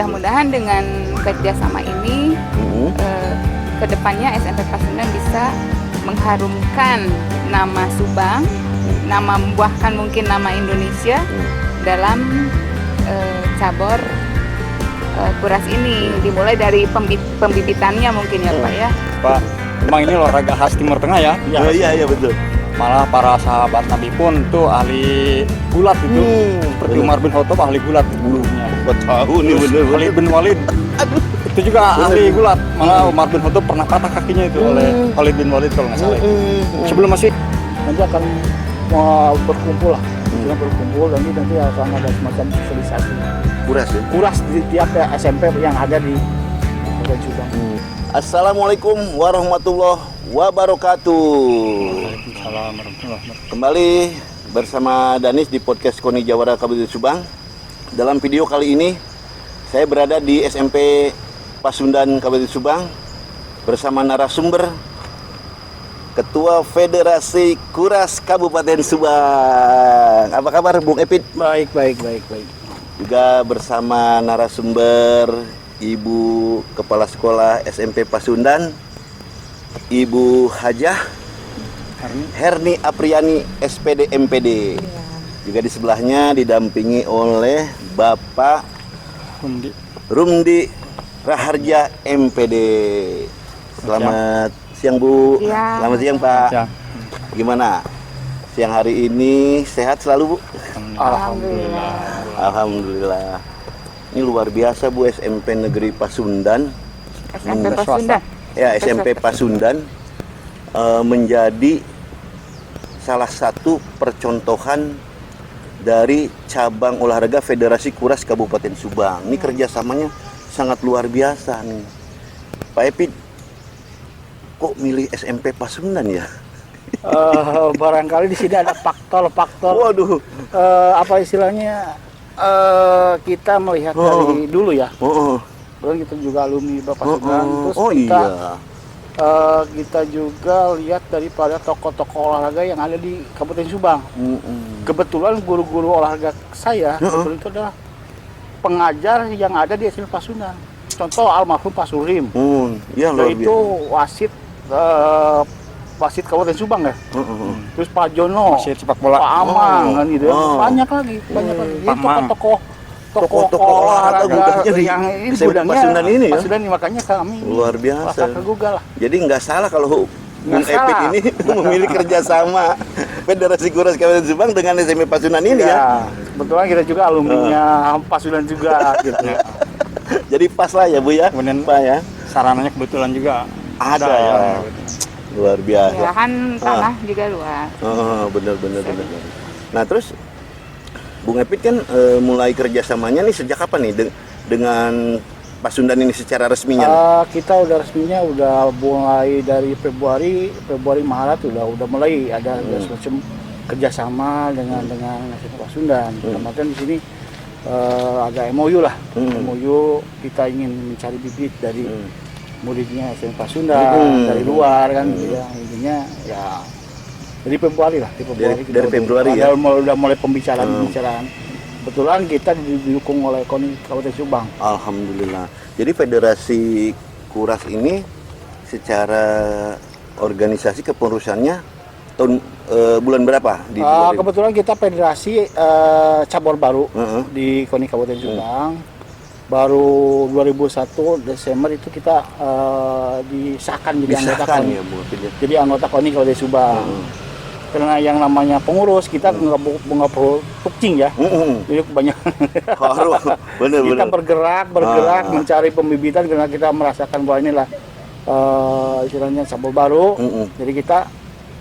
mudah-mudahan dengan kerjasama ini kedepannya SMP Pasundan bisa mengharumkan nama Subang, nama membuahkan mungkin nama Indonesia dalam cabur kuras ini. Dimulai dari pembibitannya mungkin ya Pak ya. Pak, memang ini olahraga khas Timur Tengah ya? Iya betul. Malah para sahabat Nabi pun tuh ahli gulat itu. Seperti Umar bin Khattab ahli gulat dulunya. Tahu nih bener. Khalid bin Walid itu juga ahli gulat. Malah Umar bin Khattab pernah patah kakinya itu oleh Khalid bin Walid kalau nggak salah. Sebelum masih nanti akan mau berkumpul lah. Berkumpul dan nanti akan ada semacam sosialisasi. Kuras di tiap SMP yang ada di Kabupaten Subang. Assalamualaikum warahmatullahi wabarakatuh. Waalaikumsalam warahmatullahi wabarakatuh. Kembali bersama Danis di podcast KONI Jawara Kabupaten Subang. Dalam video kali ini saya berada di SMP Pasundan Kabupaten Subang bersama narasumber Ketua Federasi Kuras Kabupaten Subang. Apa kabar Bung Epit? Baik. Juga bersama narasumber Ibu Kepala Sekolah SMP Pasundan, Ibu Hajah Herni Apriani SPD MPD. Juga di sebelahnya didampingi oleh Bapak Rumdi Raharja MPD. Selamat siang Bu. Selamat siang Pak. Gimana? Siang hari ini sehat selalu Bu? Alhamdulillah. Ini luar biasa Bu, SMP Negeri Pasundan. SMP Pasundan. Ya, SMP Pasundan menjadi salah satu percontohan dari cabang olahraga Federasi Kuras Kabupaten Subang. Ini kerjasamanya sangat luar biasa nih. Pak Epit, kok milih SMP Pasundan ya? Barangkali di sini ada faktor. Waduh. Apa istilahnya? Kita melihat dari dulu ya. Kemudian kita juga alumni Bapak Subang. Terus kita juga lihat daripada tokoh-tokoh olahraga yang ada di Kabupaten Subang. Kebetulan guru-guru olahraga saya itu adalah pengajar yang ada di SMP Pasundan. Contoh almarhum Pak Surim. Itu wasit Kabupaten Subang ya. Terus Pak Jono, wasit sepak bola. Pak Amang kan gitu. Banyak lagi. Tokoh olahraga yang ini Pasundan ini ya. Pasundan ini makanya kami luar biasa. Tergugah lah. Jadi nggak salah kalau Bung Epit ini memilih kerjasama Federasi Kuras Kabupaten Subang dengan SMP Pasundan ini ya. Kebetulan kita juga alumninya Pasundan juga gitu. Jadi pas lah ya Bu ya. Kemudian Pak ya. sarananya kebetulan juga ada ya. Luar biasa. Lahan tanah juga luas. Bener. Nah terus Bung Epit kan mulai kerjasamanya nih sejak kapan nih dengan Pasundan ini secara resminya? Kita udah resminya udah mulai dari Februari Maret udah mulai ada semacam kerjasama dengan SMP Pasundan. Kemudian di sini ada MOU lah. MOU kita ingin mencari bibit dari muridnya SMP Pasundan dari luar kan ya, intinya ya dari Februari lah dari Februari ya udah mulai pembicaraan. Kebetulan kita didukung oleh KONI Kabupaten Subang. Alhamdulillah. Jadi Federasi Kuras ini secara organisasi kepengurusannya tahun bulan berapa di kebetulan kita federasi cabur baru di KONI Kabupaten Subang. Baru 2001 Desember itu kita disahkan jadi anggota KONI. Ya, Bu. Jadi anggota KONI Kabupaten Subang. Karena yang namanya pengurus kita nggak perlu tukcing ya. Jadi kebanyakan kita bergerak mencari pembibitan karena kita merasakan bahwa inilah istilahnya cabur baru. Jadi kita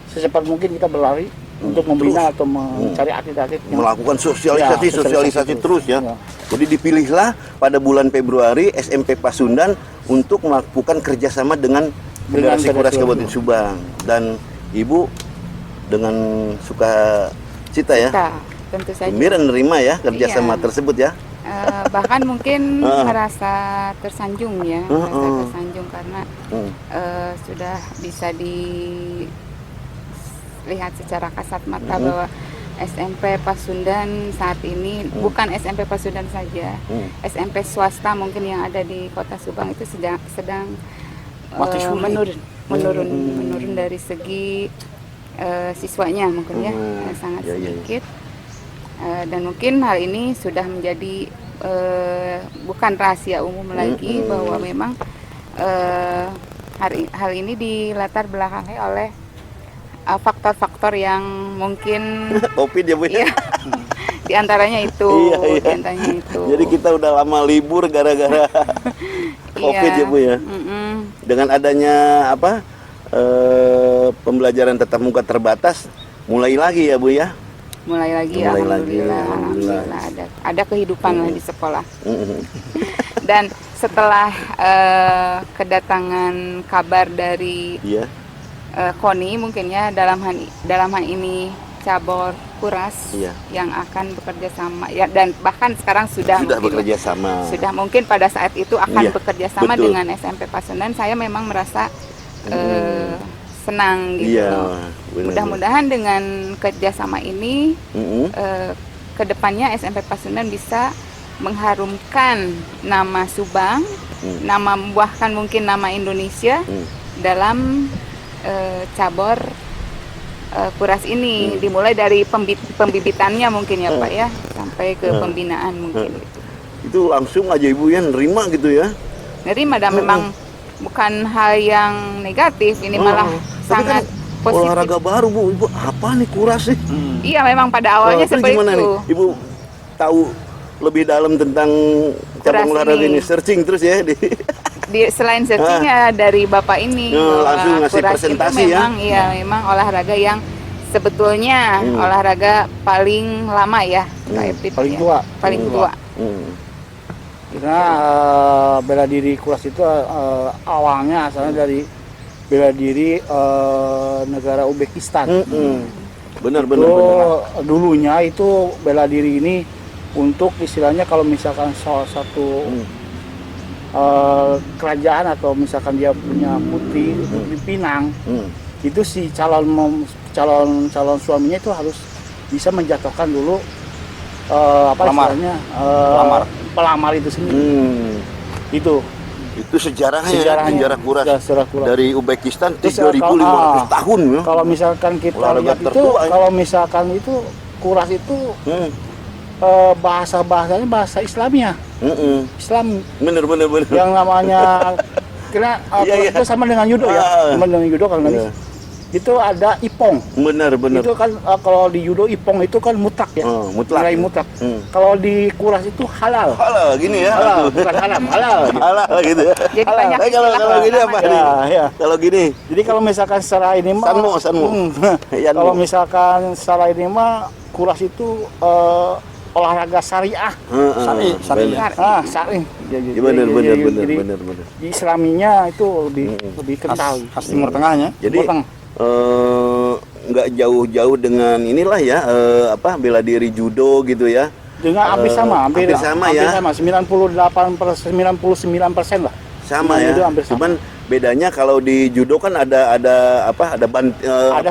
secepat mungkin kita berlari untuk membina atau mencari atlet-atlet melakukan sosialisasi terus ya. Jadi dipilihlah pada bulan Februari SMP Pasundan untuk melakukan kerjasama dengan Federasi Kuras Kabupaten Subang, dan Ibu dengan suka cita ya, tentu saja gembira menerima ya kerjasama tersebut ya. Bahkan mungkin merasa tersanjung ya, merasa tersanjung karena sudah bisa dilihat secara kasat mata bahwa SMP Pasundan saat ini bukan SMP Pasundan saja, SMP swasta mungkin yang ada di Kota Subang itu sedang Masih sulit. menurun dari segi siswanya mungkin ya, sangat Ya, ya, ya. sedikit. Dan mungkin hal ini sudah menjadi bukan rahasia umum lagi bahwa memang hal ini dilatar belakangi oleh faktor-faktor yang mungkin Covid ya Bu ya. ya, diantaranya itu, Iya, iya. diantaranya itu. Jadi kita udah lama libur gara-gara Covid ya Bu ya. Dengan adanya apa pembelajaran tatap muka terbatas, mulai lagi ya Bu ya. Mulai lagi, Mulai lagi, alhamdulillah ada kehidupan lah di sekolah. Mm-mm. Dan setelah kedatangan kabar dari Iya. KONI mungkin ya dalam hal ini cabur Kuras Iya. yang akan bekerja sama ya, dan bahkan sekarang sudah mungkin bekerja sama. sudah mungkin pada saat itu akan Iya, bekerja sama betul. dengan SMP Pasundan. Saya memang merasa senang gitu Iya, loh. benar. Mudah-mudahan dengan kerjasama ini Mm-mm. kedepannya SMP Pasundan bisa mengharumkan nama Subang, nama membuahkan mungkin nama Indonesia dalam cabur Kuras ini, dimulai dari pembibitannya mungkin ya Pak ya, sampai ke pembinaan mungkin gitu. Itu langsung aja Ibu ya nerima gitu ya. Nerima dan memang bukan hal yang negatif, ini malah Tapi sangat kan positif. olahraga baru Bu. Ibu apa nih Kuras sih? Iya memang pada awalnya Terus seperti gimana itu. nih? Ibu tahu lebih dalam tentang cabang Kuras olahraga ini. ini, searching terus ya di Selain searchingnya dari Bapak ini, langsung bahwa ngasih Kuras presentasi itu ya. memang memang olahraga yang sebetulnya olahraga paling lama ya, Pak Epit, Paling ya. tua. Paling tua. Karena bela diri Kuras itu awalnya asalnya dari bela diri negara Uzbekistan. Benar. Dulunya itu bela diri ini untuk istilahnya kalau misalkan salah satu kerajaan atau misalkan dia punya putri untuk dipinang, itu si calon suaminya itu harus bisa menjatuhkan dulu Pelamar. istilahnya Pelamar. pelamar itu sendiri. Itu Itu sejarahnya, Sejarahnya. sejarah Kuras. Sejarah Kuras. Dari Uzbekistan Terus, 3.500 tahun ya. kalau misalkan kita Olahraga lihat itu, tertua, ya. kalau misalkan itu Kuras itu bahasanya bahasa Islamia, Islam Bener. yang namanya kira Iya, iya. itu sama dengan judo ya, sama dengan judo kalau Iya. itu ada ipong. Bener. Itu kan kalau di judo ipong itu kan mutlak ya, Mutlak. nilai mutlak. Kalau di Kuras itu halal. Halal gini ya. Halal, bukan haram, halal. Halal gitu ya. Jadi Halal. banyak Kalau istilah gini apa namanya. nih? Ya. Kalau gini Jadi kalau misalkan secara ini mah Sanmo. Yanmo. kalau misalkan secara ini mah Kuras itu olahraga syariah. Syari. Syariah. Syari. Iya, bener. Di Islaminya itu lebih kental. Khas Timur Tengahnya. Jadi Timur Tengah. nggak jauh-jauh dengan inilah ya bela diri judo gitu ya. Dengan hampir sama, hampir sama ya. 99% lah. Sama ya. Judo hampir sama. Cuman bedanya kalau di judo kan ada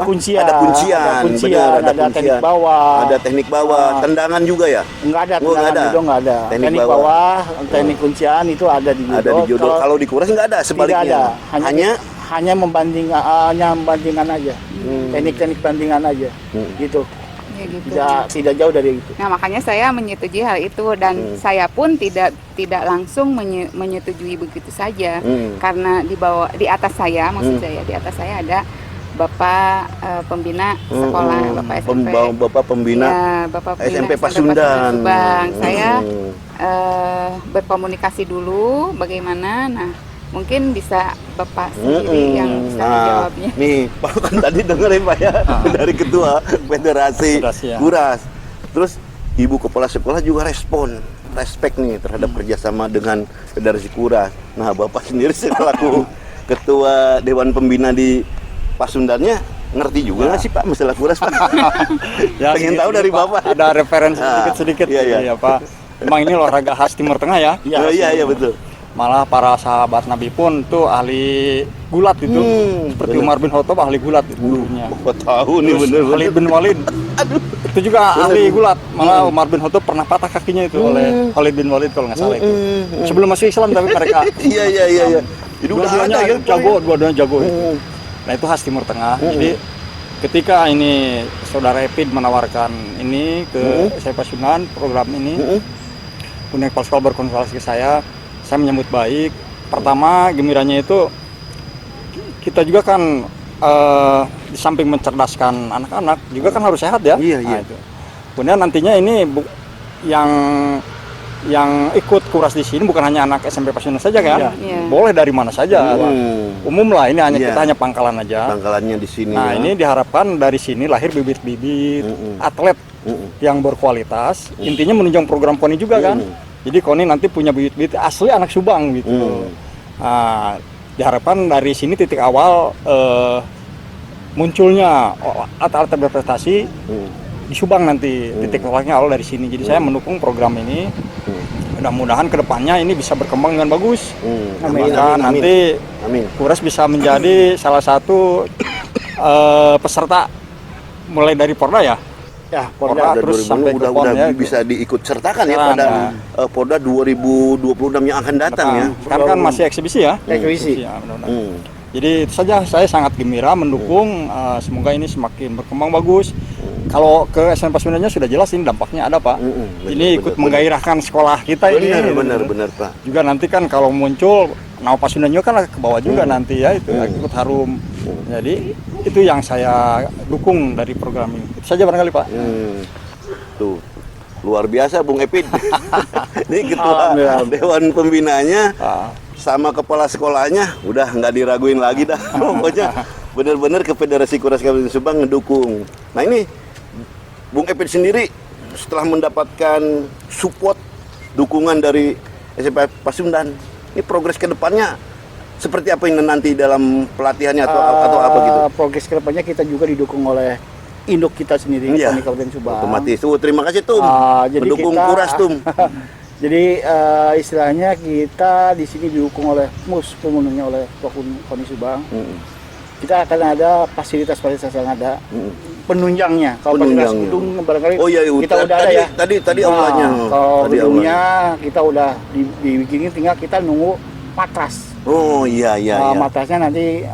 Kuncian, ada kuncian, benar, ada teknik bawah. ada teknik bawah, tendangan juga ya. Enggak ada, Oh, nggak ada. judo enggak ada. Teknik Teknik bawah, teknik kuncian itu ada di judo. Ada di judo. Kalau di Kuras nggak ada, sebaliknya. Tidak ada. Hanya membandingkan aja. Teknik-teknik bandingan aja. Gitu. Ya, gitu. Tidak jauh dari itu. Nah makanya saya menyetujui hal itu dan saya pun tidak langsung menyetujui begitu saja karena di atas saya maksud saya di atas saya ada Bapak pembina sekolah, Bapak SMP. Bapak pembina Ya, Bapak pembina SMP Pasundan. Subang. Saya berkomunikasi dulu bagaimana. Nah mungkin bisa Bapak sendiri yang bisa menjawabnya. Nih, Pak kan tadi dengerin Pak ya dari Ketua Federasi Federasi, ya. Kuras. Terus Ibu Kepala Sekolah juga respect nih terhadap kerjasama dengan Federasi Kuras. Nah, Bapak sendiri selaku Ketua Dewan Pembina di Pasundannya ngerti juga nggak sih Pak masalah Kuras Pak? Ya, Pengen tahu sedikit, dari Pak. Bapak. Ada referensi Ah, sedikit-sedikit. iya. Pak. Memang ini olahraga khas Timur Tengah ya. Iya betul. Malah para sahabat Nabi pun tuh ahli gulat itu. Seperti bener. Umar bin Khattab ahli gulat itu dulunya. Oh, tahu nih Terus bener. Khalid bin Walid Aduh. Itu juga ahli gulat. Malah Umar bin Khattab pernah patah kakinya itu oleh Khalid bin Walid kalau nggak salah itu. Sebelum masuk Islam tapi mereka. Iya. Jadi udah ada ya. Dua-duanya jago itu. Nah itu khas Timur Tengah. Jadi ketika ini saudara Epid menawarkan ini ke SMP Pasundan program ini, kemudian kepala sekolah berkonsultasi ke saya menyambut baik. Pertama gembiranya itu kita juga kan di samping mencerdaskan anak-anak juga kan harus sehat ya. Iya. Nah, itu. Kemudian nantinya ini yang ikut kuras di sini bukan hanya anak SMP Pasundan saja kan, Iya. boleh dari mana saja. Umum lah ini Iya. kita hanya pangkalan aja. Pangkalannya di sini. Nah ya. ini diharapkan dari sini lahir bibit-bibit atlet yang berkualitas. Intinya menunjang program KONI juga kan. Jadi KONI nanti punya bibit-bibit asli anak Subang gitu. Nah, diharapkan dari sini titik awal munculnya atlet-atlet berprestasi di Subang nanti titik awalnya awal dari sini. Jadi saya mendukung program ini. Mudah-mudahan kedepannya ini bisa berkembang dengan bagus. Amin. Nanti Amin. Kuras bisa menjadi salah satu peserta mulai dari Porda ya. Ya, Porda Udah terus 2000 sampai ke udah PON ya. bisa diikut sertakan ya Nah, pada Porda 2026 yang akan datang ya. Sekarang kan masih eksibisi ya. Eksibisi. Ya, mudah-mudahan. Jadi itu saja, saya sangat gembira mendukung. Semoga ini semakin berkembang bagus. Kalau ke SMP Pasundannya sudah jelas ini dampaknya ada Pak. Ini ikut menggairahkan sekolah kita ini. Benar Pak. Juga nanti kan kalau muncul nama Pasundannya kan ke bawah juga nanti ya itu ikut harum. Jadi itu yang saya dukung dari program ini. Itu saja barangkali Pak. Tuh luar biasa Bung Epid. Ini ketua Dewan Pembinanya sama kepala sekolahnya udah nggak diraguin lagi dah. Pokoknya benar-benar ke Federasi Kuras Kabupaten Subang ngedukung. Nah ini Bung Epid sendiri setelah mendapatkan support dukungan dari SMP Pasundan, ini progres ke depannya seperti apa ini nanti dalam pelatihannya atau apa gitu? Progres kedepannya kita juga didukung oleh induk kita sendiri, Iya. KONI Kabupaten Subang. Otomatis. Terima kasih Tum. Jadi Mendukung kita- Kuras Tum. Jadi istilahnya kita di sini didukung oleh pemenuhnya oleh KONI Subang. Kita akan ada fasilitas-fasilitas yang ada, penunjangnya. Kalau fasilitas Penunjangnya. gedung barangkali Oh iya, kita udah ada ya. Tadi aulanya. Kalau Tadi gedungnya kita udah dibikinin, tinggal kita nunggu matras. Oh iya. Matrasnya nanti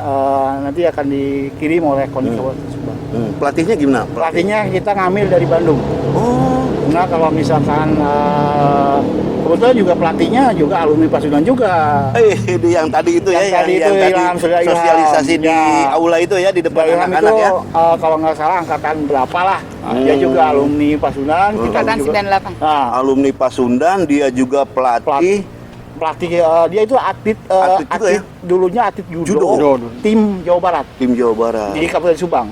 akan dikirim oleh KONI Kabupaten Subang. Pelatihnya gimana? Pelatihnya kita ngambil dari Bandung. Oh. Nah kalau misalkan kebetulan juga pelatihnya juga alumni Pasundan juga. Di yang tadi itu Yang ya, tadi itu yang tadi Ilham, sudah Ilham. sosialisasi di Ya. aula itu ya di depan Ilham anak-anak itu ya. kalau nggak salah angkatan berapa lah. Dia juga alumni Pasundan. Kita Angkatan juga. 98. Nah, Alumni Pasundan, dia juga pelatih. pelatih dia itu atlet juga ya? dulunya atlet judo, Judo. tim Jawa Barat Tim Jawa Barat. di Kabupaten Subang,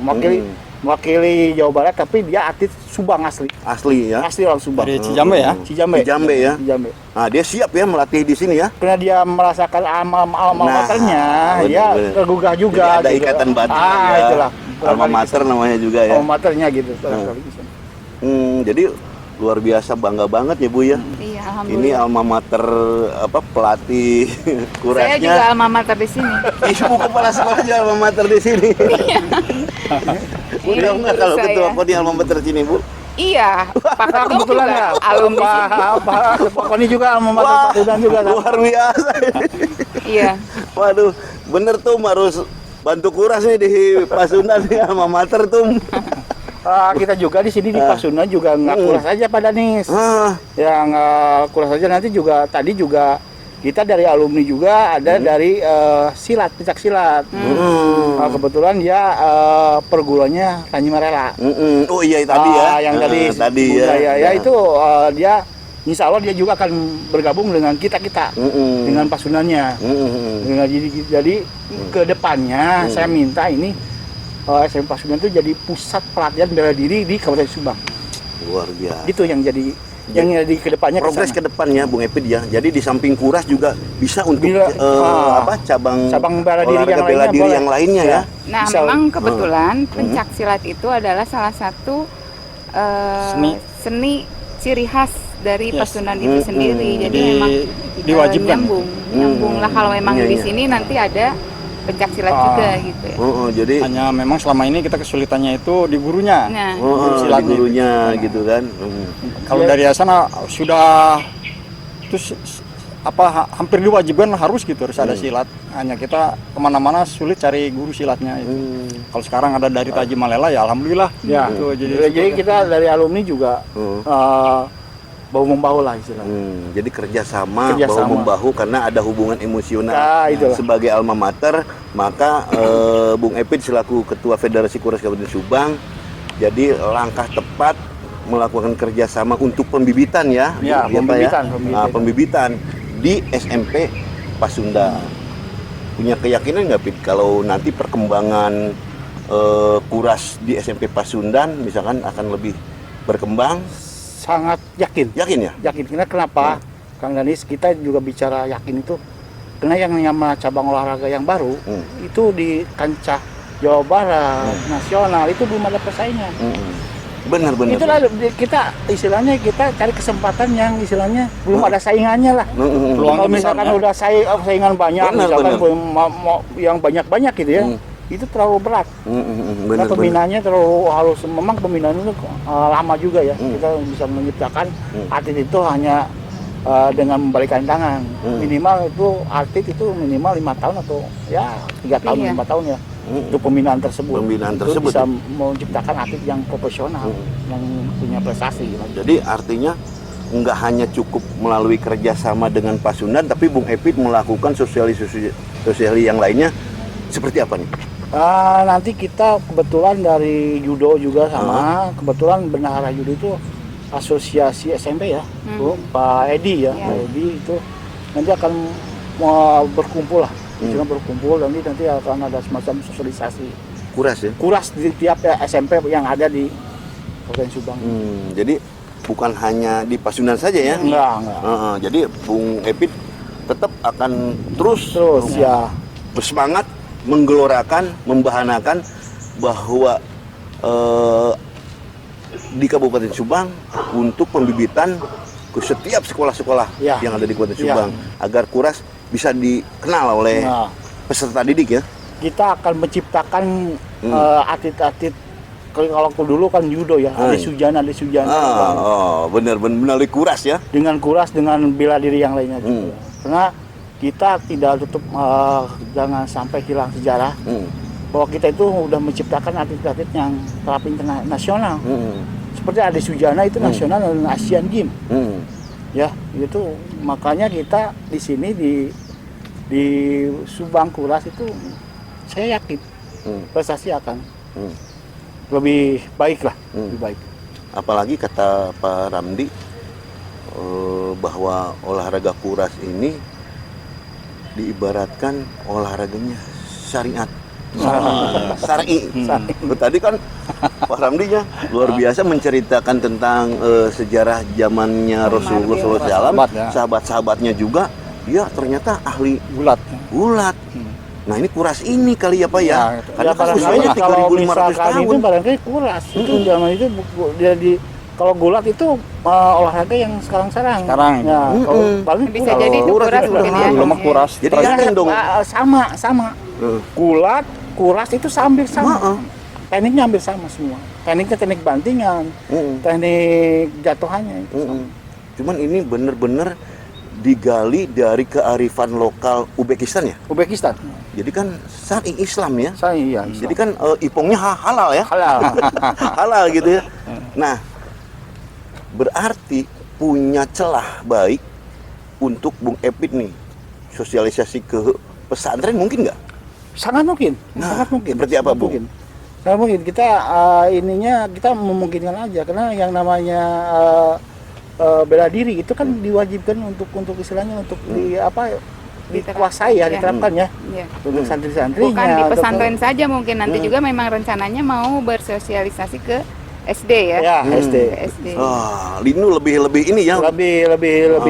mewakili Jawa Barat, tapi dia atlet Subang asli Asli ya. orang Subang. Dari Cijambe ya. Cijambe. Di Jambe ya. Cijambe. Nah, dia siap ya melatih di sini ya. Karena dia merasakan alma maternya, dia bener. tergugah juga. Jadi ada gitu. ikatan batin ya. Itulah. Alma mater namanya juga ya. Alma maternya gitu. barangkali bisa. Jadi luar biasa, bangga banget ya Bu ya. Iya, Ini alhamdulillah. alma mater pelatih kurasnya. Saya juga alma mater di sini. Ibu kepala sekolahnya alma mater di sini. Bu Iya, tahu nggak kalau saya. ketua KONI alma mater sini Bu? Iya, Pak Ketum Kebetulan juga ya. alumni sini. Pak KONI juga alma mater Wah, Pasundan juga. kan? luar biasa. Iya. Waduh, bener tuh harus bantu kuras nih di Pasundan nih alma mater tuh. Kita juga di sini di Pasundan juga nggak kuras aja Pak Danis. Yang kuras aja nanti juga tadi juga kita dari alumni juga ada dari silat, pencak silat. Kebetulan dia perguruannya Tanji Marela. Oh iya tadi ya. Yang tadi budaya ya itu dia insya Allah dia juga akan bergabung dengan kita dengan Pasundannya. Dengan jadi ke depannya saya minta ini SMP Pasundan itu jadi pusat pelatihan bela diri di Kabupaten Subang. Luar biasa. Itu yang jadi ke depannya Progres ke depannya Bung Epid ya. Jadi di samping kuras juga bisa untuk cabang bela diri olahraga bela diri yang lainnya ya. Nah, Bisa. memang kebetulan pencak silat itu adalah salah satu seni ciri khas dari Pasundan itu sendiri. Jadi memang diwajibkan. nyambung lah kalau memang Iya, di iya. sini nanti ada pencak silat juga gitu ya. Jadi Hanya memang selama ini kita kesulitannya itu di gurunya. Nah, di silatnya. gurunya gitu kan. Kalau dari sana sudah terus hampir diwajibkan harus gitu, harus ada silat. Hanya kita kemana-mana sulit cari guru silatnya itu. Kalau sekarang ada dari Taji Malela ya alhamdulillah. Ya. Gitu, Jadi kita dari alumni juga bahu membahu lah istilahnya. Jadi kerjasama bahu Kerjasama. membahu karena ada hubungan emosional. Ya, itulah. Sebagai alma mater, maka Bung Epid selaku Ketua Federasi Kuras Kabupaten Subang, jadi langkah tepat melakukan kerjasama untuk pembibitan ya, Ya, Bu, Pak, pembibitan. Nah, pembibitan di SMP Pasundan. Punya keyakinan nggak, Pid, kalau nanti perkembangan Kuras di SMP Pasundan misalkan akan lebih berkembang? Sangat yakin. Yakin ya? Yakin. Karena kenapa? Kang Danis, kita juga bicara yakin itu karena yang namanya cabang olahraga yang baru itu di kancah Jawa Barat, nasional itu belum ada persaingan. Benar. Itulah kita istilahnya kita cari kesempatan yang istilahnya belum ada saingannya lah. Peluangnya Kalau misalkan besar, ya. udah saingan banyak, Benar, misalkan benar. yang banyak-banyak gitu ya, itu terlalu berat. Karena pembinaannya terlalu harus, memang pembinaannya itu lama juga ya. Kita bisa menciptakan atlet itu hanya dengan membalikan tangan. Minimal itu atlet itu minimal 5 tahun atau ya 3 tahun, Iya. 4 tahun ya. Untuk pembinaan tersebut. Pembinaan Itu tersebut, bisa ya. menciptakan atlet yang profesional, yang punya prestasi. Gitu. Jadi artinya nggak hanya cukup melalui kerjasama dengan Pasundan, tapi Bung Epid melakukan sosialisasi yang lainnya seperti apa nih? Nanti kita kebetulan dari judo juga sama, kebetulan bendahara judo itu asosiasi SMP ya, Bu, Pak Edi ya, Iya. Pak Edi itu nanti akan mau berkumpul lah, berkumpul nanti akan ada semacam sosialisasi Kuras ya. kuras di tiap SMP yang ada di Kabupaten Subang. Jadi bukan hanya di Pasundan saja ya? Enggak. Jadi Bung Epid tetap akan terus Ya. bersemangat menggelorakan, membahanakan bahwa di Kabupaten Subang untuk pembibitan ke setiap sekolah-sekolah Ya. yang ada di Kabupaten Ya. Subang agar Kuras bisa dikenal oleh Nah, peserta didik ya. kita akan menciptakan atlet-atlet, kalau dulu kan judo ya, ada Sujana. Benar melalui Kuras ya. Dengan kuras, dengan bela diri yang lainnya juga. Karena kita tidak tutup, jangan sampai hilang sejarah bahwa kita itu udah menciptakan atlet-atlet yang taraf internasional. Seperti Ade Sujana itu nasional dan Asian Games. Ya, itu makanya kita di sini di Subang Kuras itu saya yakin prestasi akan lebih baik lah, lebih baik. Apalagi kata Pak Ramdi bahwa olahraga Kuras ini diibaratkan olahraganya syariat. Syar'i. Tadi kan Pak Ramdi ya luar biasa menceritakan tentang sejarah zamannya Rasulullah SAW, sahabat-sahabatnya juga. Ya ternyata ahli Gulat. Nah ini Kuras ini kali ya Pak ya. Karena kan barangkali usianya kalau 3.500 misalkan tahun. itu barangkali Kuras itu zaman itu dia kalau gulat itu olahraga yang sekarang Sekarang. ya kalau paling Bisa jadi itu Kuras Kuras itu mungkin ya. Lemak Kuras. Jadi yakin dong. sama gulat Kuras itu hampir sama. Tekniknya hampir sama semua. Tekniknya teknik bantingan, teknik jatuhannya itu sama. Cuman ini bener-bener digali dari kearifan lokal Uzbekistan ya. Uzbekistan. Jadi kan syar'i Islam ya. Iya. Jadi kan ipongnya halal ya. halal. Halal gitu ya. Nah, berarti punya celah baik untuk Bung Epid nih sosialisasi ke pesantren mungkin nggak? Sangat mungkin. Nah, sangat mungkin. seperti apa, Sangat Bu? mungkin. Sangat mungkin kita kita memungkinkan aja karena yang namanya bela diri itu kan diwajibkan untuk istilahnya untuk dikuasai ya, diterapkan ya. Iya. Untuk santri-santrinya. Bukan di untuk- pesantren saja mungkin nanti juga memang rencananya mau bersosialisasi ke SD ya. Ya, SD. Ke SD. Linu lebih ini ya. Lebih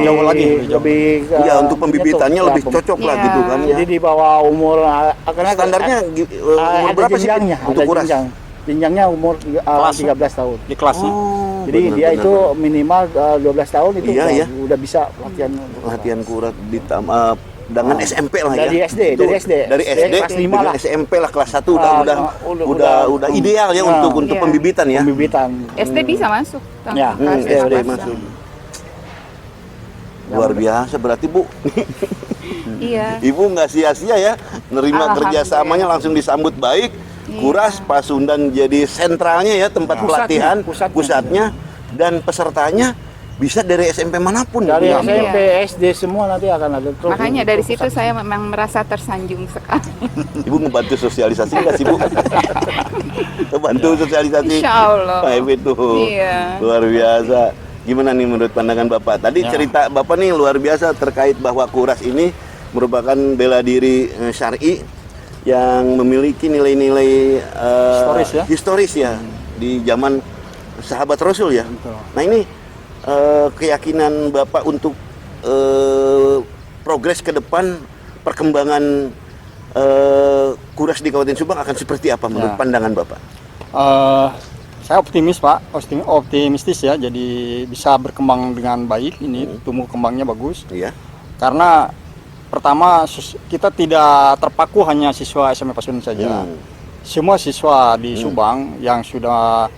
Jauh lagi, lebih jauh. Ya untuk pembibitannya lebih cocok lah Iya. gitu kan ya. Jadi di bawah umur karena Standarnya umur ada berapa sih jenjangnya, untuk ada Kuras? jenjangnya umur Kelas. 13 tahun. Di kelas. Jadi dia itu minimal 12 tahun itu Iya, iya. udah bisa latihan Latihan Kuras dengan SMP lah Dari ya. SD, Itu dari SD. Dari SD kelas 5 dengan lah. SMP lah kelas 1 udah udah, ideal ya untuk Iya. pembibitan ya. Pembibitan. SD bisa masuk. Toh. Ya, Kelas SD kelas udah kelas. masuk. Luar biasa berarti Bu. Iya. Ibu nggak sia-sia ya nerima kerjasamanya, langsung disambut baik. Iya. Kuras Pasundan jadi sentralnya ya, tempat pelatihan, pusatnya, dan pesertanya bisa dari SMP manapun. Dari Bu. SMP, SD semua nanti akan ada terus. Makanya dari situ saya memang merasa tersanjung sekali. Ibu membantu sosialisasi nggak sih Bu? Membantu sosialisasi. Insya Allah. Baik itu. Iya. Luar biasa. Gimana nih menurut pandangan Bapak? Tadi cerita Bapak nih luar biasa terkait bahwa Kuras ini merupakan bela diri syar'i yang memiliki nilai-nilai historis ya di zaman sahabat Rasul ya. Nah ini keyakinan Bapak untuk progres ke depan perkembangan Kuras di Kabupaten Subang akan seperti apa menurut pandangan Bapak? Saya optimis Pak, optimistis ya, jadi bisa berkembang dengan baik ini, tumbuh kembangnya bagus. Iya. Karena pertama kita tidak terpaku hanya siswa SMP Pasundan saja. Semua siswa di Subang yang sudah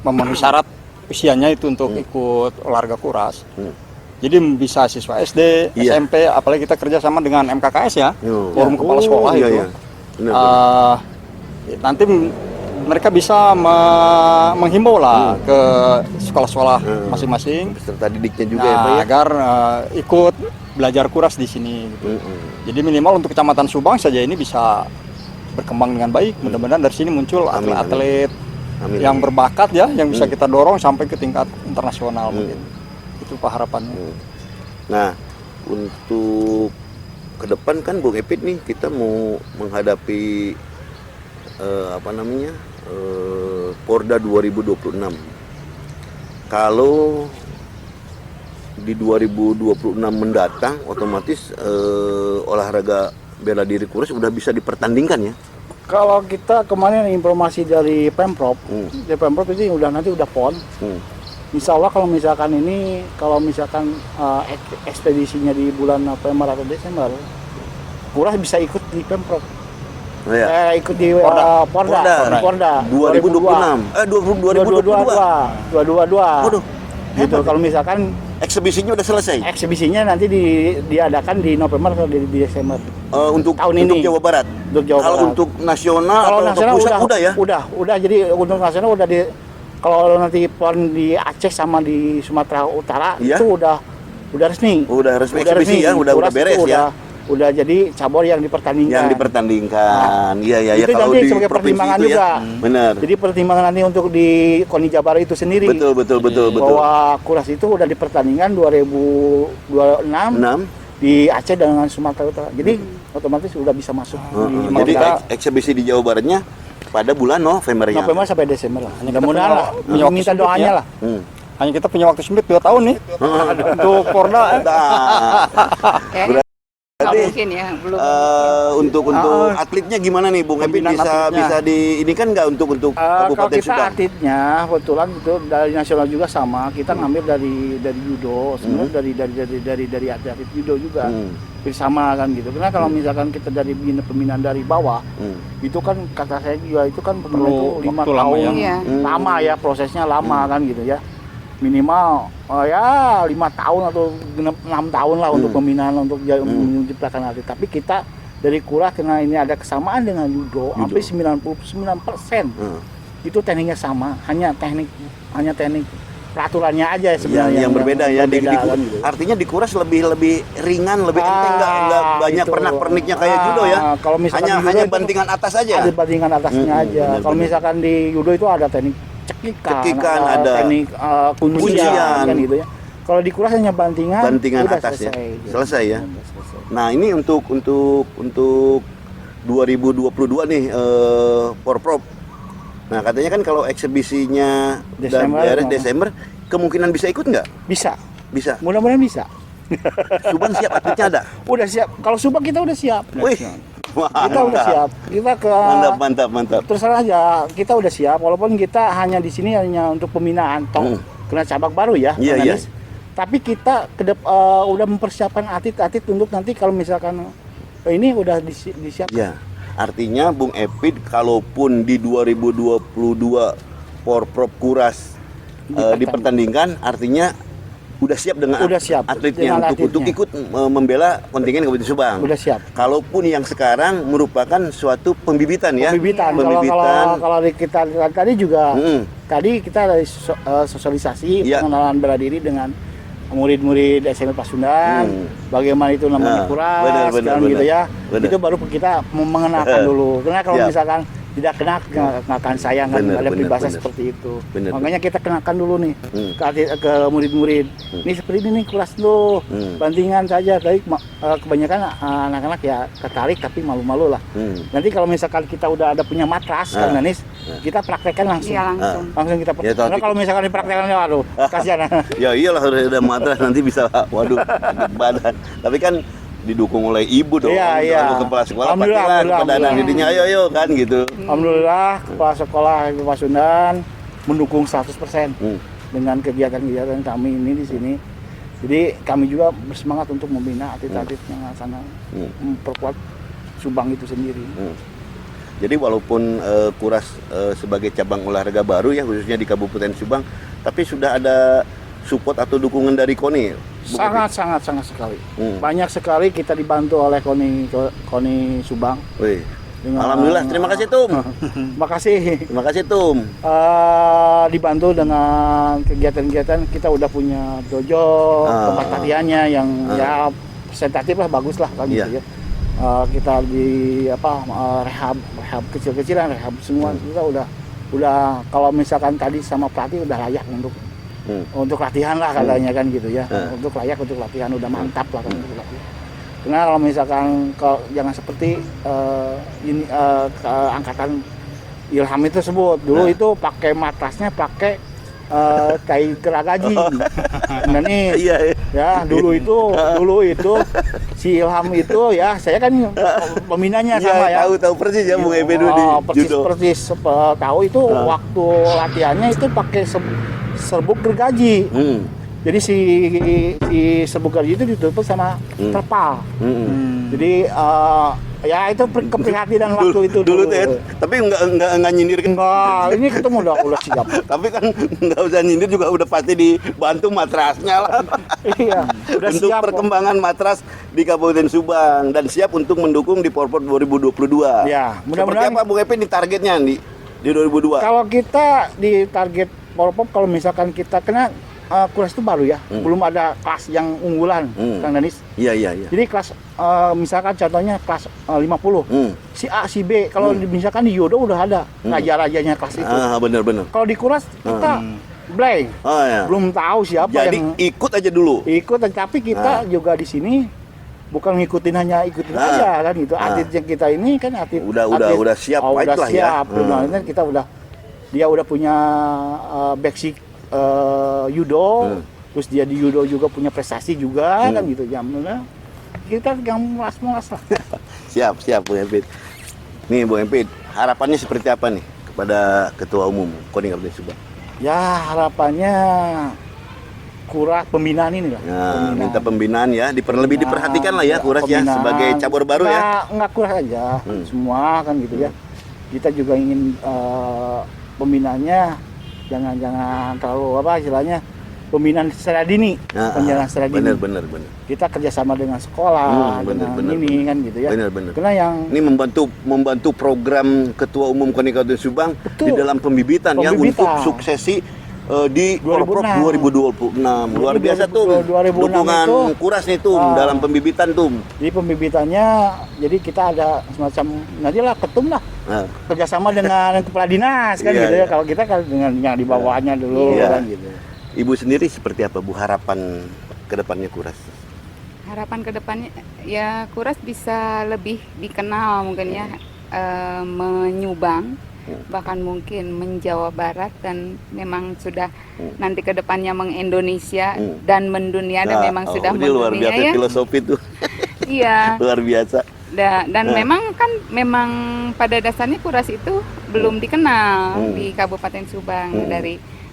memenuhi syarat usianya itu untuk ikut olahraga Kuras. Jadi bisa siswa SD, SMP, apalagi kita kerjasama dengan MKKS ya, forum kepala sekolah itu. Iya. Benar. Nanti mereka bisa menghimbau lah ke sekolah-sekolah masing-masing Peserta didiknya juga ya Pak ya. agar ikut belajar Kuras di sini gitu. Jadi minimal untuk Kecamatan Subang saja ini bisa berkembang dengan baik. Mudah-mudahan dari sini muncul atlet-atlet yang berbakat ya, yang bisa kita dorong sampai ke tingkat internasional mungkin. Itu Pak harapannya. Nah, untuk ke depan kan Bung Epit nih kita mau menghadapi Porda 2026. Kalau di 2026 mendatang otomatis olahraga bela diri Kuras udah bisa dipertandingkan ya. Kalau kita kemarin informasi dari Pemprov, dari Pemprov ini nanti udah PON. Insya Allah kalau misalkan ekspedisinya di bulan November atau Desember, Kuras bisa ikut di Pemprov. Oh, ya. Ikut di Porda 2026. 2022. 2022. Waduh. Gitu. Kalau misalkan Eksebisinya udah selesai. eksebisinya nanti diadakan di November atau di Desember. Untuk tahun untuk ini. Jawa Barat. Untuk Jawa Kalau Barat. untuk nasional Kalau atau nasional untuk pusat udah ya? Udah. Jadi untuk nasional udah kalau nanti PON di Aceh sama di Sumatera Utara Iya? itu udah resmi. Udah resmi eksebisi ya, udah Kuras beres itu ya. Udah jadi cabur yang dipertandingkan. Yang dipertandingkan. Iya ya itu kalau nanti di sebagai provinsi pertimbangan itu juga. ya. Benar. Jadi pertimbangan nanti untuk di KONI Jabar itu sendiri. Betul. Bahwa Kuras itu udah dipertandingkan 2026 di Aceh dengan Sumatera Utara. Jadi otomatis udah bisa masuk. Jadi eksebisi di Jawa Baratnya pada bulan November ya. November sampai Desember lah. Hanya kita Mudah-mudahan lah. punya waktu Minta sempit doanya ya. lah. Hanya kita punya waktu sempit 2 tahun nih untuk Porda. Kayaknya nggak mungkin ya, belum. Untuk atletnya gimana nih Bung Epit, Pembinaan atletnya. bisa di ini kan nggak untuk Kalau Kabupaten kita Subang? atletnya kebetulan itu dari nasional juga sama, kita ngambil dari judo, sebenarnya dari atlet judo juga sama kan gitu. Karena kalau misalkan kita dari pembinaan dari bawah, itu kan kata saya juga itu kan perlu 5 waktu lama tahun, ya. lama ya prosesnya lama kan gitu ya. Minimal ya 5 tahun atau 6 tahun lah untuk pembinaan untuk menciptakan atlet. Tapi kita dari Kuras karena ini ada kesamaan dengan judo. Hampir 99% itu tekniknya sama, hanya teknik peraturannya aja sebenarnya yang berbeda ya. kan, gitu. Artinya di Kuras lebih ringan, lebih enteng, nggak banyak itu. pernak-perniknya kayak judo ya. Kalau misalkan Hanya judo bantingan atas aja. ada bantingan atasnya aja. benar, Kalau benar. misalkan di judo itu ada teknik cekikan, ada teknik kuncian kan gitu ya. Kalau di Kuras hanya bantingan udah atas ya. selesai, gitu. Selesai ya. Udah selesai. Nah, ini untuk 2022 nih Porprov. Nah, katanya kan kalau eksebisinya Desember, beres Desember, kemungkinan bisa ikut nggak? Bisa. Bisa. Mudah-mudahan bisa. Subang siap, atletnya ada. Udah siap. Kalau Subang kita udah siap. Wih. Kita udah siap. Kita ke Mantap. terserah aja. Kita udah siap. Walaupun kita hanya di sini hanya untuk pembinaan toh. Kena cabang baru ya. Iya, Bang iya. Anis. Tapi kita udah mempersiapkan atlet-atlet untuk nanti kalau misalkan ini udah disiapkan. Ya, artinya Bung Epid kalaupun di 2022 Porprov Kuras dipertandingkan, artinya udah siap dengan atletnya dengan untuk ikut membela kontingen Kabupaten Subang. Udah siap. Kalaupun yang sekarang merupakan suatu pembibitan ya. Pembibitan. Kalau kita lihat tadi juga, tadi kita ada sosialisasi pengenalan bela diri dengan murid-murid SMP Pasundan, bagaimana itu namanya kuras, gitu ya. Itu baru kita mengenalkan dulu. Karena kalau misalkan tidak kena akan sayang kan, ada peribahasa seperti itu. Makanya kita kenakan dulu nih ke murid-murid. Ini seperti ini nih kelas lo, bantingan saja. Tapi kebanyakan anak-anak ya tertarik tapi malu-malu lah. Nanti kalau misalkan kita udah ada punya matras kan Danis, kita praktekkan langsung. Iya, langsung kita praktekkan. Karena kalau misalkan dipraktekkan waduh, kasihan. Ya iyalah udah matras nanti bisa waduh sakit badan. Tapi kan didukung oleh ibu dong, iya. Kepala sekolah pastilah kepada anak didiknya ayo kan gitu. Alhamdulillah kepala sekolah Ibu Pasundan mendukung 100% dengan kegiatan-kegiatan kami ini di sini. Jadi kami juga bersemangat untuk membina atlet-atlet yang sana memperkuat Subang itu sendiri. Jadi walaupun Kuras sebagai cabang olahraga baru ya khususnya di Kabupaten Subang, tapi sudah ada support atau dukungan dari KONI. Sangat sekali. Banyak sekali kita dibantu oleh KONI Subang. Wih. Alhamdulillah, terima kasih Tum. Terima kasih Tum. Dibantu dengan kegiatan-kegiatan, kita udah punya dojo, tempat latihannya yang ya presentatif lah, bagus lah kan gitu ya. Kita di rehab kecil-kecilan, rehab semua kita udah kalau misalkan tadi sama pelatih udah layak untuk latihan lah katanya kan gitu ya. Untuk layak untuk latihan udah mantap lah kan untuk latihan. Karena kalau misalkan jangan seperti angkatan Ilham itu sebut dulu itu pakai matrasnya pakai kayu geragaji. Nah nih ya dulu itu si Ilham itu ya saya kan pembinanya sama ya. Tahu persis ya Bung Ebe dulu di judo. Persis tahu itu waktu latihannya itu pakai serbuk gergaji. Jadi si serbuk gergaji itu ditutup sama terpal. Jadi ya itu keprihatinan waktu itu dulu tuh. Tapi enggak nyindir kan. Enggak, ini ketemu udah siap. Tapi kan enggak usah nyindir juga udah pasti dibantu matrasnya lah. Iya, udah untuk siap perkembangan matras di Kabupaten Subang dan siap untuk mendukung di Porprov 2022. Ya, mudah-mudahan. Seperti apa Bung Epi di targetnya di 2022? Kalau kita di target Porprov kalau misalkan kita kena kelas itu baru ya, belum ada kelas yang unggulan, Kang Danis. Iya. Jadi kelas misalkan contohnya kelas 50, si A, si B, kalau misalkan di Yodo udah ada raja-rajanya kelas itu. Bener. Kalau di Kuras kita blank, belum tahu siapa jadi yang ikut aja dulu. Ikut, tapi kita juga di sini bukan ngikutin aja kan gitu. Atlet yang kita ini kan atlet udah siap, udah lah siap. ya. Kan kita dia udah punya basic judo, terus dia di judo juga punya prestasi juga kan gitu ya. Kita yang mulas-mulas lah. Siap Bung Empit. Nih Bung Empit, harapannya seperti apa nih kepada Ketua Umum KONI Kabupaten Subang? Ya harapannya Kuras pembinaan ini lah. Minta pembinaan ya, lebih diperhatikan lah ya Kuras ya sebagai cabur baru ya. Enggak Kuras aja, semua kan gitu ya. Kita juga ingin pembinaannya jangan terlalu istilahnya pembinaan secara dini, benar. Kita kerjasama dengan sekolah, ini kan gitu ya. Benar. Karena yang ini membantu program Ketua Umum KONI Kabupaten Subang di dalam pembibitan ya untuk suksesi di Porprov 2026. Luar biasa tuh dukungan Kuras nih tuh dalam pembibitan tuh. Di pembibitannya jadi kita ada semacam nantilah ketum lah. Kerjasama dengan kepala dinas kan gitu ya. Kalau kita kan dengan yang di bawahnya dulu kan gitu. Ibu sendiri seperti apa Bu harapan kedepannya Kuras? Harapan kedepannya ya Kuras bisa lebih dikenal mungkin ya, menyumbang bahkan mungkin menjawa barat dan memang sudah nanti kedepannya mengindonesia dan mendunia dan memang sudah mendunia luar biasa ya. Filosofi tuh. Iya. Luar biasa. Dan memang pada dasarnya Kuras itu belum dikenal di Kabupaten Subang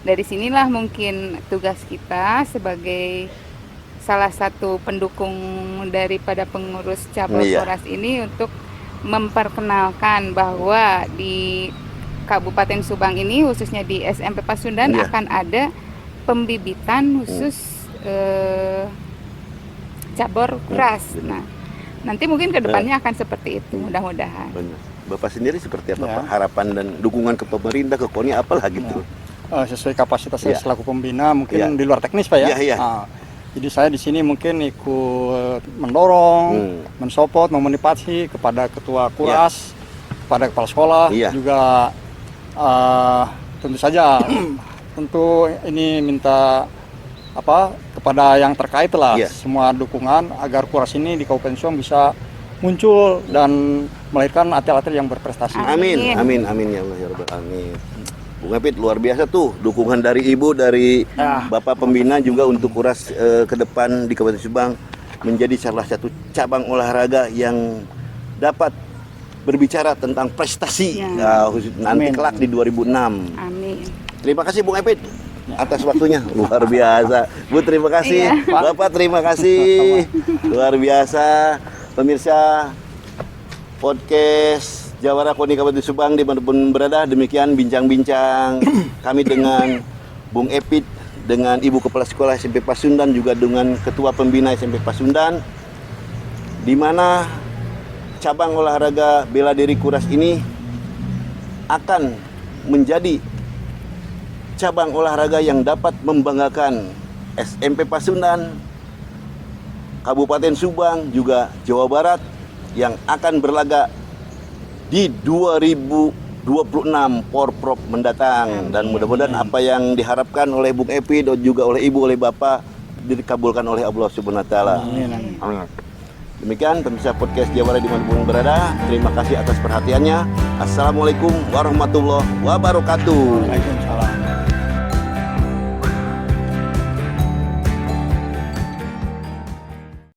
Dari sinilah mungkin tugas kita sebagai salah satu pendukung daripada pengurus cabang Iya. Koras ini untuk memperkenalkan bahwa di Kabupaten Subang ini khususnya di SMP Pasundan Iya. akan ada pembibitan khusus cabur kuras. benar. Nah, nanti mungkin kedepannya akan seperti itu mudah-mudahan. Benar. Bapak sendiri seperti apa Ya. Pak? Harapan dan dukungan ke pemerintah, ke KONI apalah gitu. Sesuai kapasitas saya Iya. selaku pembina mungkin Iya. di luar teknis Pak ya. Iya, iya. Jadi saya di sini mungkin ikut mendorong, mensupport, memotivasi kepada ketua kuras, kepada kepala sekolah, Iya. juga tentu saja tentu ini minta kepada yang terkait lah Iya. semua dukungan agar kuras ini di Kabupaten Subang bisa muncul dan melahirkan atlet-atlet yang berprestasi. Amin, amin, amin ya Allah ya Rabbal Alamin. Bung Epit luar biasa tuh dukungan dari Ibu, dari Bapak pembina juga untuk kuras ke depan di Kabupaten Subang menjadi salah satu cabang olahraga yang dapat berbicara tentang prestasi nanti kelak di 2006. Amin. Terima kasih Bung Epit atas waktunya, luar biasa. Bu terima kasih, Iya. Bapak terima kasih, luar biasa. Pemirsa podcast Jawara KONI Kabupaten Subang dimanapun berada, demikian bincang-bincang kami dengan Bung Epit, dengan Ibu Kepala Sekolah SMP Pasundan, juga dengan Ketua Pembina SMP Pasundan, di mana cabang olahraga bela diri kuras ini akan menjadi cabang olahraga yang dapat membanggakan SMP Pasundan, Kabupaten Subang, juga Jawa Barat yang akan berlaga di 2026 Porprov mendatang. Dan mudah-mudahan apa yang diharapkan oleh Bung Epi dan juga oleh Ibu, oleh Bapak dikabulkan oleh Allah Subhanahu wa taala. Amin, amin. Amin. Demikian pemirsa podcast Jawara dimanapun berada. Terima kasih atas perhatiannya. Assalamualaikum warahmatullahi wabarakatuh.